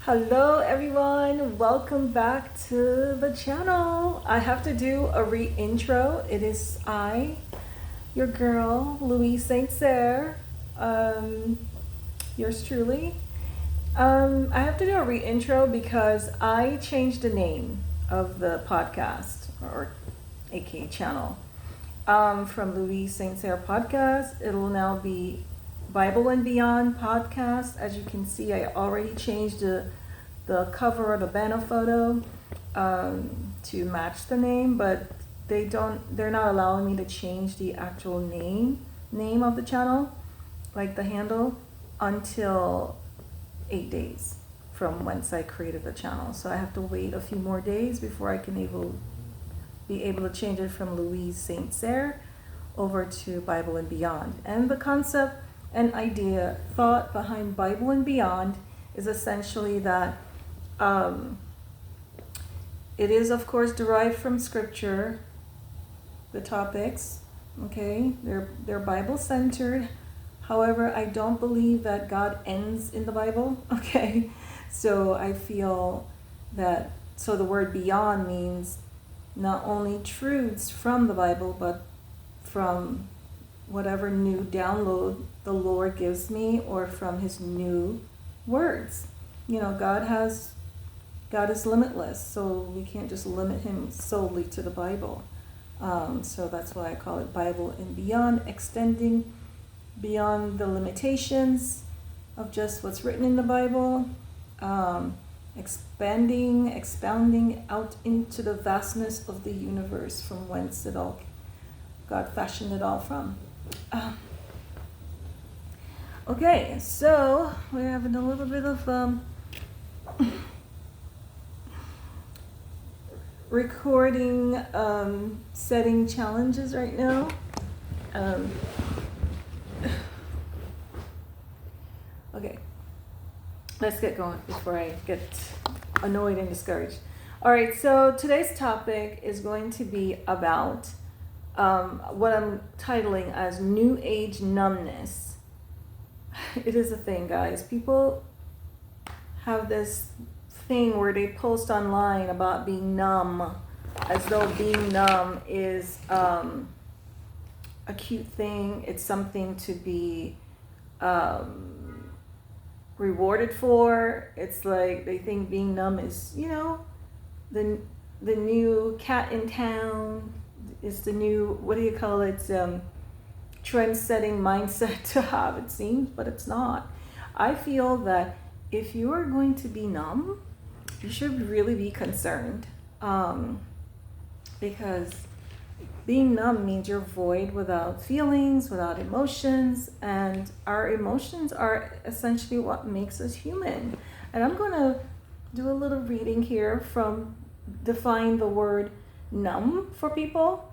Hello everyone, welcome back to the channel. I have to do a re-intro. It is your girl, Louise St. Cyr, yours truly. I have to do a re-intro because I changed the name of the podcast, or aka channel, from Louise St. Cyr Podcast. It'll now be Bible and Beyond Podcast. As you can see, I already changed the cover or the banner photo to match the name, but they're not allowing me to change the actual name of the channel, like the handle, until 8 days from whence I created the channel. So I have to wait a few more days before I can be able to change it from Louise St. Cyr over to Bible and Beyond. And the concept and thought behind Bible and Beyond is essentially that it is, of course, derived from scripture, the topics, okay? They're Bible-centered. However, I don't believe that God ends in the Bible, okay? So I feel that, so the word beyond means not only truths from the Bible, but from whatever new download the Lord gives me, or from his new words. You know, God is limitless, so we can't just limit him solely to the Bible. So that's why I call it Bible and Beyond, extending beyond the limitations of just what's written in the Bible, expounding out into the vastness of the universe from whence God fashioned it all from. Okay, so we're having a little bit of recording setting challenges right now. Okay, let's get going before I get annoyed and discouraged. All right, so today's topic is going to be about what I'm titling as New Age Numbness. It is a thing, guys. People have this thing where they post online about being numb, as though being numb is a cute thing. It's something to be rewarded for. It's like they think being numb is, the new cat in town. Is the new, what do you call it, trend-setting mindset to have, it seems, but it's not. I feel that if you are going to be numb, you should really be concerned, because being numb means you're void without feelings, without emotions, and our emotions are essentially what makes us human. And I'm going to do a little reading here from define the word numb for people,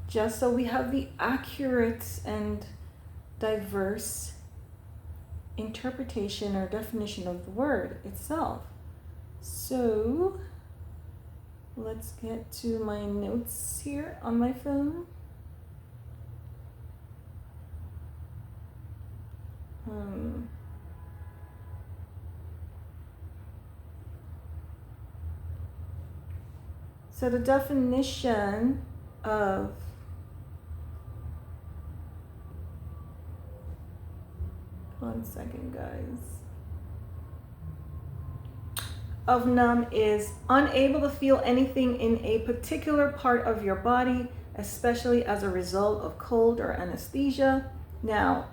just so we have the accurate and diverse interpretation or definition of the word itself. So let's get to my notes here on my phone. So the definition of one second, guys. Of numb is unable to feel anything in a particular part of your body, especially as a result of cold or anesthesia. Now,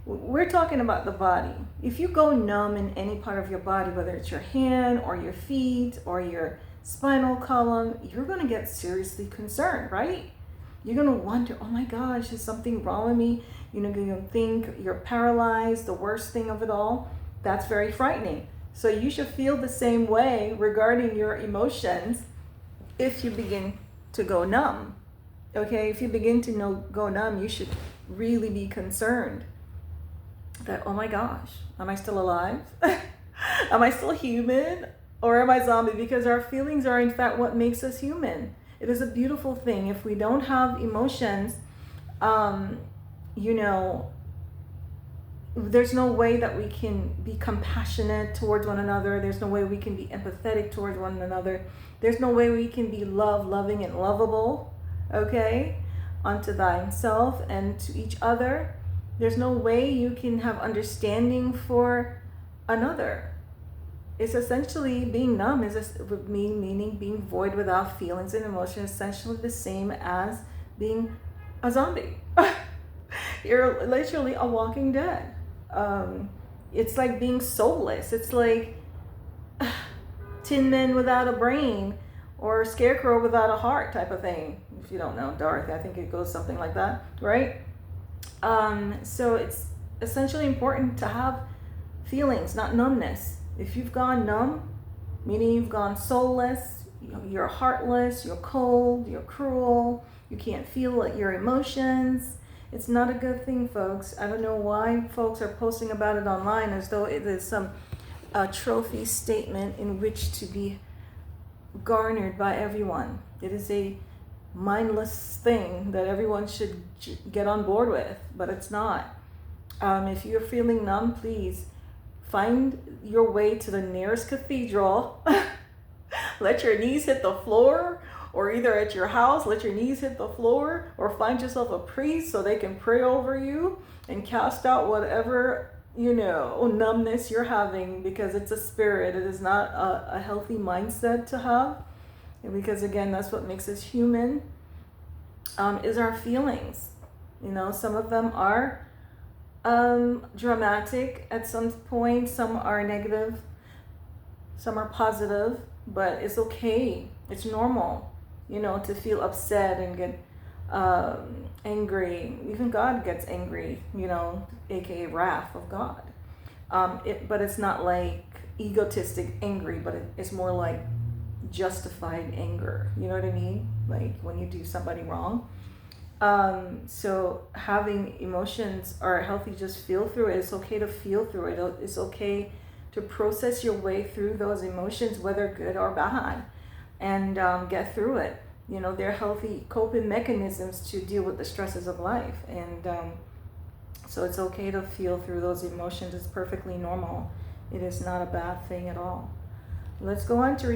we're talking about the body. If you go numb in any part of your body, whether it's your hand or your feet or your spinal column, you're going to get seriously concerned, right? You're going to wonder, oh my gosh, is something wrong with me? You're going to think you're paralyzed, the worst thing of it all. That's very frightening. So you should feel the same way regarding your emotions if you begin to go numb. Okay, if you begin to go numb, you should really be concerned that, oh my gosh, am I still alive? Am I still human? Or am I zombie? Because our feelings are in fact what makes us human. It is a beautiful thing. If we don't have emotions, there's no way that we can be compassionate towards one another. There's no way we can be empathetic towards one another. There's no way we can be loving and lovable, okay, unto thyself and to each other. There's no way you can have understanding for another. It's essentially being numb meaning being void without feelings and emotions, essentially the same as being a zombie. You're literally a walking dead. It's like being soulless. It's like Tin Man without a brain, or Scarecrow without a heart type of thing. If you don't know Dorothy, I think it goes something like that, right? So it's essentially important to have feelings, not numbness. If you've gone numb, meaning you've gone soulless, you're heartless, you're cold, you're cruel, you can't feel your emotions, it's not a good thing, folks. I don't know why folks are posting about it online as though it is some trophy statement in which to be garnered by everyone. It is a mindless thing that everyone should get on board with, but it's not. If you're feeling numb, please find your way to the nearest cathedral. Let your knees hit the floor, or either at your house, let your knees hit the floor, or find yourself a priest so they can pray over you and cast out whatever, numbness you're having, because it's a spirit. It is not a healthy mindset to have. And because again, that's what makes us human, is our feelings. Some of them are dramatic at some point, some are negative, some are positive, but it's okay. It's normal, to feel upset and get angry. Even God gets angry, aka wrath of God. But it's not like egotistic angry, but it's more like justified anger. You know what I mean? Like when you do somebody wrong. So having emotions are healthy. Just feel through it. It's okay to feel through it. It's okay to process your way through those emotions, whether good or bad, and get through it. They're healthy coping mechanisms to deal with the stresses of life. And so it's okay to feel through those emotions. It's perfectly normal. It is not a bad thing at all. Let's go on to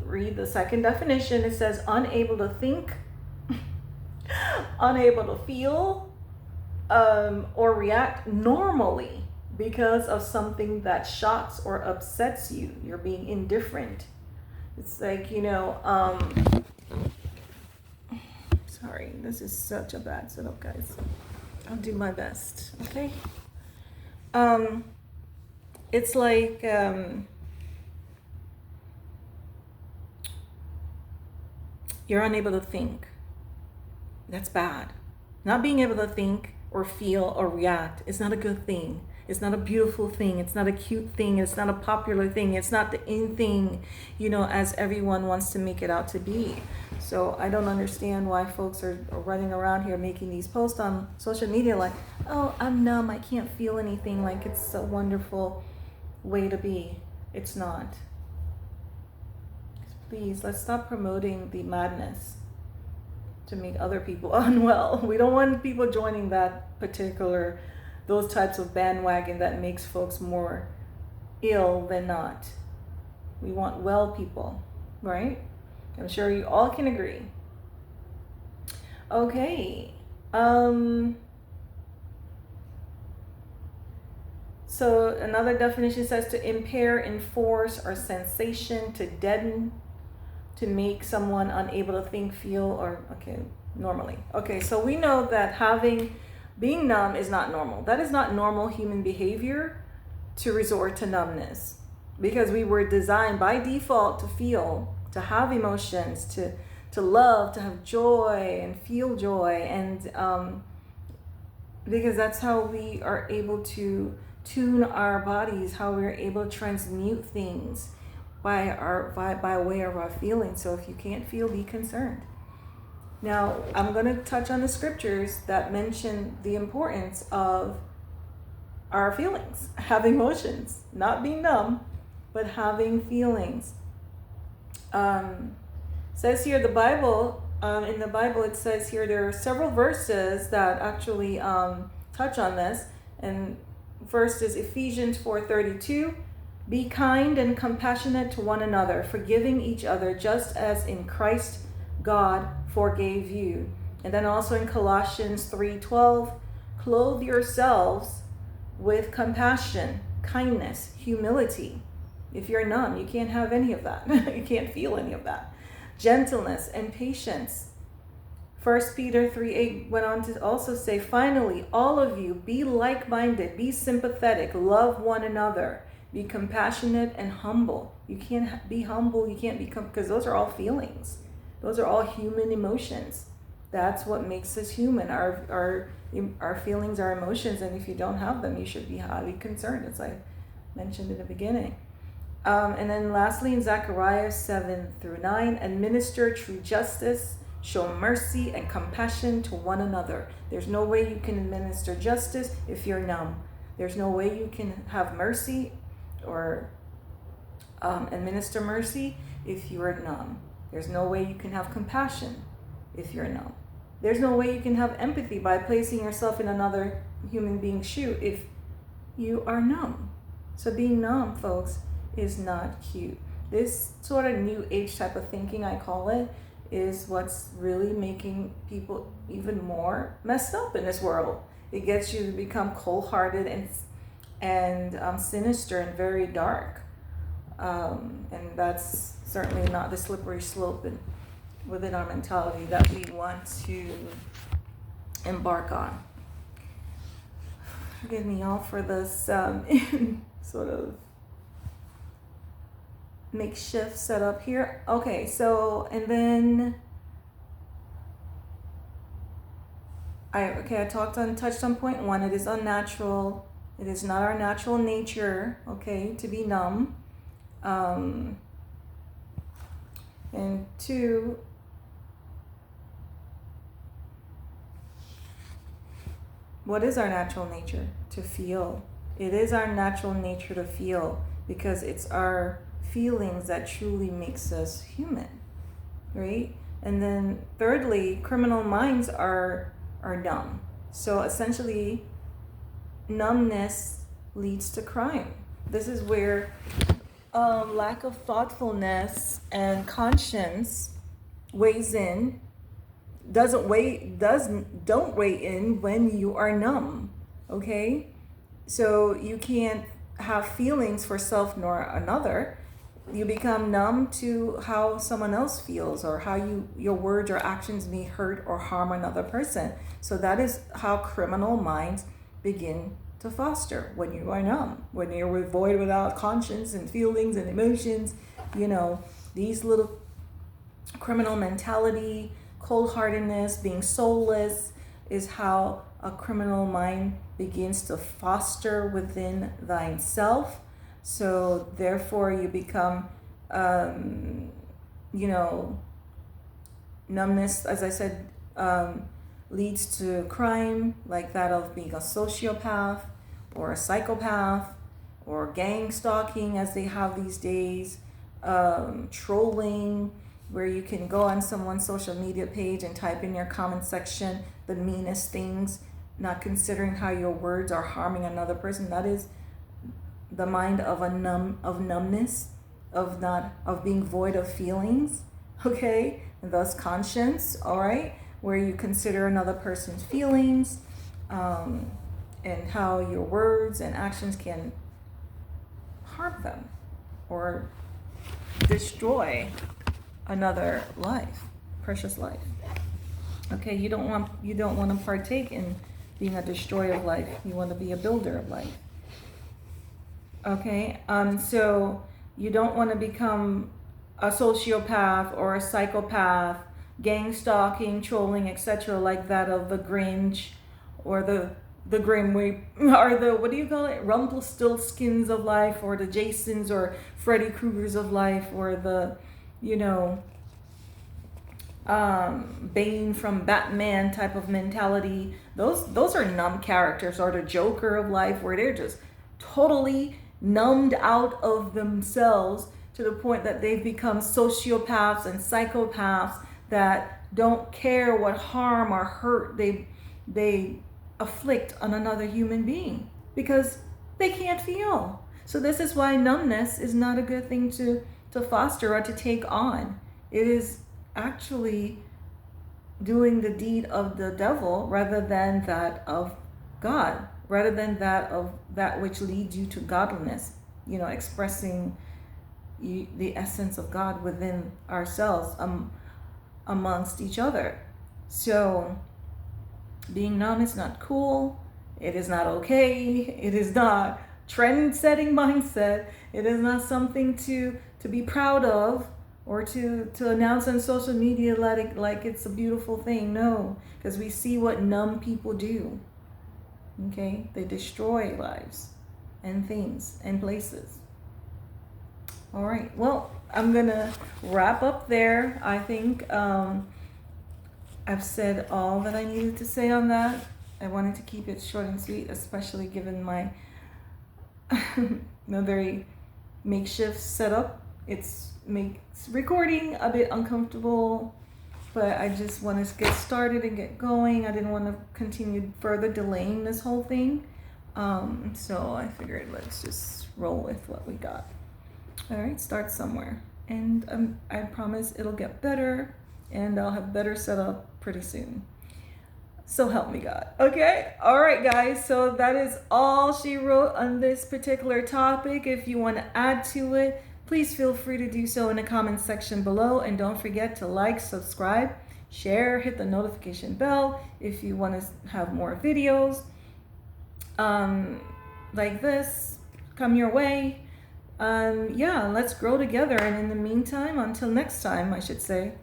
read the second definition. It says unable to think, unable to feel, or react normally because of something that shocks or upsets you. You're being indifferent. It's like, sorry, this is such a bad setup, guys. I'll do my best, okay? It's like, you're unable to think. That's bad. Not being able to think or feel or react is not a good thing. It's not a beautiful thing. It's not a cute thing. It's not a popular thing. It's not the in thing, as everyone wants to make it out to be. So I don't understand why folks are running around here making these posts on social media like, oh, I'm numb, I can't feel anything, like it's a wonderful way to be. It's not. Please, let's stop promoting the madness to make other people unwell. We don't want people joining those types of bandwagon that makes folks more ill than not. We want well people, right? I'm sure you all can agree. Okay. So another definition says to impair in force or sensation, to deaden, to make someone unable to think, feel, or normally. Okay, so we know that being numb is not normal. That is not normal human behavior to resort to numbness, because we were designed by default to feel, to have emotions, to love, to have joy and feel joy, and because that's how we are able to tune our bodies, how we're able to transmute things by way of our feelings. So if you can't feel, be concerned. Now, I'm going to touch on the scriptures that mention the importance of our feelings, having emotions, not being numb, but having feelings. Says here, in the Bible, it says here there are several verses that actually touch on this, and first is Ephesians 4:32. Be kind and compassionate to one another, forgiving each other just as in Christ God forgave you. And then also in Colossians 3:12, clothe yourselves with compassion, kindness, humility. If you're numb, you can't have any of that. You can't feel any of that. Gentleness and patience. 1 Peter 3:8 went on to also say, finally, all of you, be like-minded, be sympathetic, love one another, be compassionate and humble. You can't be humble, you can't become, because those are all feelings. Those are all human emotions. That's what makes us human, our feelings, our emotions, and if you don't have them, you should be highly concerned, as I mentioned in the beginning. And then lastly, in Zechariah 7-9, administer true justice, show mercy and compassion to one another. There's no way you can administer justice if you're numb. There's no way you can have mercy or administer mercy if you're numb. There's no way you can have compassion if you're numb. There's no way you can have empathy by placing yourself in another human being's shoe if you are numb. So being numb, folks, is not cute. This sort of new age type of thinking, I call it, is what's really making people even more messed up in this world. It gets you to become cold-hearted and sinister and very dark. And that's certainly not the slippery slope within our mentality that we want to embark on. Forgive me all for this sort of makeshift setup here. Okay, so and then I touched on point 1. It is unnatural. It is not our natural nature, okay, to be numb. And 2, what is our natural nature? To feel. It is our natural nature to feel, because it's our feelings that truly makes us human, right? And then thirdly, criminal minds are numb. So essentially, numbness leads to crime. This is where lack of thoughtfulness and conscience weighs in. Don't weigh in when you are numb. Okay, so you can't have feelings for self nor another. You become numb to how someone else feels, or how your words or actions may hurt or harm another person. So that is how criminal minds begin to foster, when you are numb, when you're void without conscience and feelings and emotions. These little criminal mentality, cold-heartedness, being soulless is how a criminal mind begins to foster within thyself. So therefore you become, numbness, as I said, leads to crime, like that of being a sociopath or a psychopath, or gang stalking as they have these days, trolling, where you can go on someone's social media page and type in your comment section the meanest things, not considering how your words are harming another person. That is the mind of numbness, of being void of feelings, okay, and thus conscience, all right, where you consider another person's feelings, and how your words and actions can harm them or destroy another life, precious life. Okay, you don't want to partake in being a destroyer of life. You want to be a builder of life. Okay, so you don't want to become a sociopath or a psychopath, gang stalking, trolling, etc., like that of the Grinch or the Grim Reaper, or the, what do you call it, Rumpelstiltskins of life, or the Jasons or Freddy Kruegers of life, or the, Bane from Batman type of mentality. Those are numb characters, or the Joker of life, where they're just totally numbed out of themselves to the point that they've become sociopaths and psychopaths that don't care what harm or hurt they afflict on another human being, because They can't feel. So this is why numbness is not a good thing to foster or to take on. It is actually doing the deed of the devil rather than that of God, rather than that of that which leads you to godliness, expressing the essence of God within ourselves, amongst each other. So being numb is not cool. It is not okay. It is not trend-setting mindset. It is not something to be proud of or to announce on social media like it's a beautiful thing. No, because we see what numb people do. Okay, they destroy lives and things and places. All right, well, I'm gonna wrap up there. I think I've said all that I needed to say on that. I wanted to keep it short and sweet, especially given my very makeshift setup. It makes recording a bit uncomfortable, but I just wanted to get started and get going. I didn't want to continue further delaying this whole thing. So I figured let's just roll with what we got. All right, start somewhere. And I promise it'll get better and I'll have better setup pretty soon. So help me God. Okay. All right, guys. So that is all she wrote on this particular topic. If you want to add to it, please feel free to do so in the comment section below. And don't forget to like, subscribe, share, hit the notification bell if you want to have more videos like this come your way. Yeah, let's grow together. And in the meantime, until next time, I should say,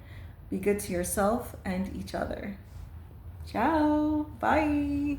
be good to yourself and each other. Ciao. Bye.